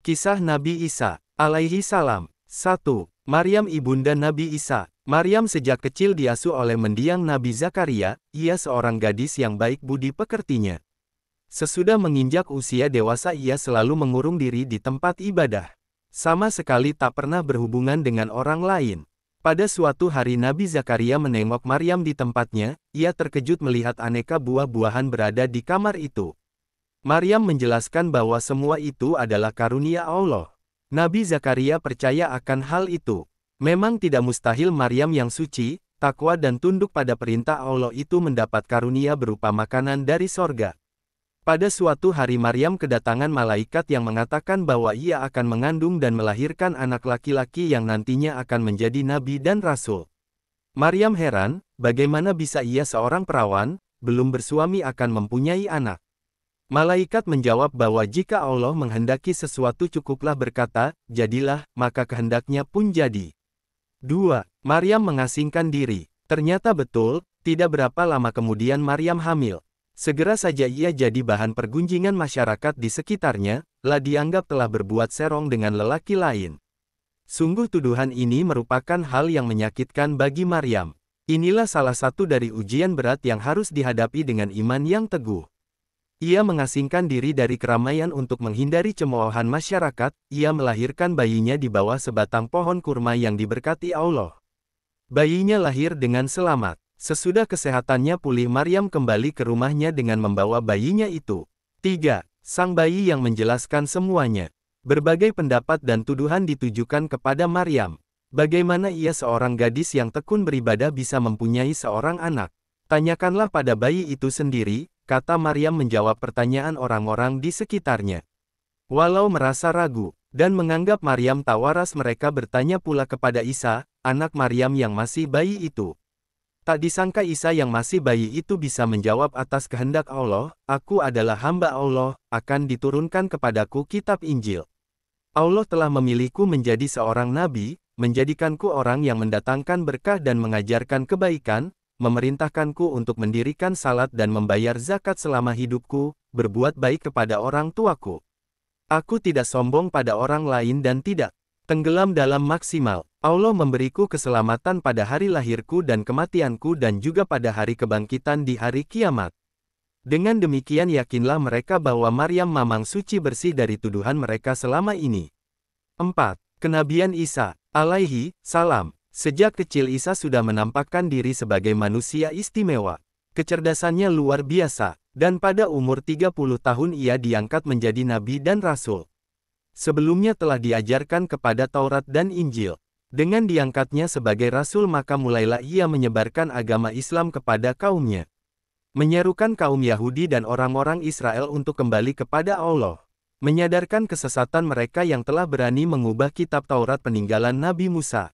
Kisah Nabi Isa, alaihi salam. 1. Maryam ibunda Nabi Isa. Maryam sejak kecil diasuh oleh mendiang Nabi Zakaria, ia seorang gadis yang baik budi pekertinya. Sesudah menginjak usia dewasa ia selalu mengurung diri di tempat ibadah. Sama sekali tak pernah berhubungan dengan orang lain. Pada suatu hari Nabi Zakaria menengok Maryam di tempatnya, ia terkejut melihat aneka buah-buahan berada di kamar itu. Maryam menjelaskan bahwa semua itu adalah karunia Allah. Nabi Zakaria percaya akan hal itu. Memang tidak mustahil Maryam yang suci, takwa dan tunduk pada perintah Allah itu mendapat karunia berupa makanan dari sorga. Pada suatu hari Maryam kedatangan malaikat yang mengatakan bahwa ia akan mengandung dan melahirkan anak laki-laki yang nantinya akan menjadi nabi dan rasul. Maryam heran, bagaimana bisa ia seorang perawan, belum bersuami akan mempunyai anak. Malaikat menjawab bahwa jika Allah menghendaki sesuatu cukuplah berkata, jadilah, maka kehendaknya pun jadi. 2. Maryam mengasingkan diri. Ternyata betul, tidak berapa lama kemudian Maryam hamil. Segera saja ia jadi bahan pergunjingan masyarakat di sekitarnya, lah dianggap telah berbuat serong dengan lelaki lain. Sungguh tuduhan ini merupakan hal yang menyakitkan bagi Maryam. Inilah salah satu dari ujian berat yang harus dihadapi dengan iman yang teguh. Ia mengasingkan diri dari keramaian untuk menghindari cemoohan masyarakat, ia melahirkan bayinya di bawah sebatang pohon kurma yang diberkati Allah. Bayinya lahir dengan selamat. Sesudah kesehatannya pulih Maryam kembali ke rumahnya dengan membawa bayinya itu. 3. Sang bayi yang menjelaskan semuanya. Berbagai pendapat dan tuduhan ditujukan kepada Maryam. Bagaimana ia seorang gadis yang tekun beribadah bisa mempunyai seorang anak? Tanyakanlah pada bayi itu sendiri, kata Maryam menjawab pertanyaan orang-orang di sekitarnya. Walau merasa ragu, dan menganggap Maryam tak waras mereka bertanya pula kepada Isa, anak Maryam yang masih bayi itu. Tak disangka Isa yang masih bayi itu bisa menjawab atas kehendak Allah, aku adalah hamba Allah, akan diturunkan kepadaku kitab Injil. Allah telah memilihku menjadi seorang nabi, menjadikanku orang yang mendatangkan berkah dan mengajarkan kebaikan, memerintahkanku untuk mendirikan salat dan membayar zakat selama hidupku, berbuat baik kepada orang tuaku. Aku tidak sombong pada orang lain dan tidak tenggelam dalam maksimal. Allah memberiku keselamatan pada hari lahirku dan kematianku dan juga pada hari kebangkitan di hari kiamat. Dengan demikian yakinlah mereka bahwa Maryam mamang suci bersih dari tuduhan mereka selama ini. 4. Kenabian Isa, alaihi salam. Sejak kecil Isa sudah menampakkan diri sebagai manusia istimewa. Kecerdasannya luar biasa, dan pada umur 30 tahun ia diangkat menjadi nabi dan rasul. Sebelumnya telah diajarkan kepada Taurat dan Injil. Dengan diangkatnya sebagai rasul maka mulailah ia menyebarkan agama Islam kepada kaumnya. Menyerukan kaum Yahudi dan orang-orang Israel untuk kembali kepada Allah. Menyadarkan kesesatan mereka yang telah berani mengubah kitab Taurat peninggalan Nabi Musa.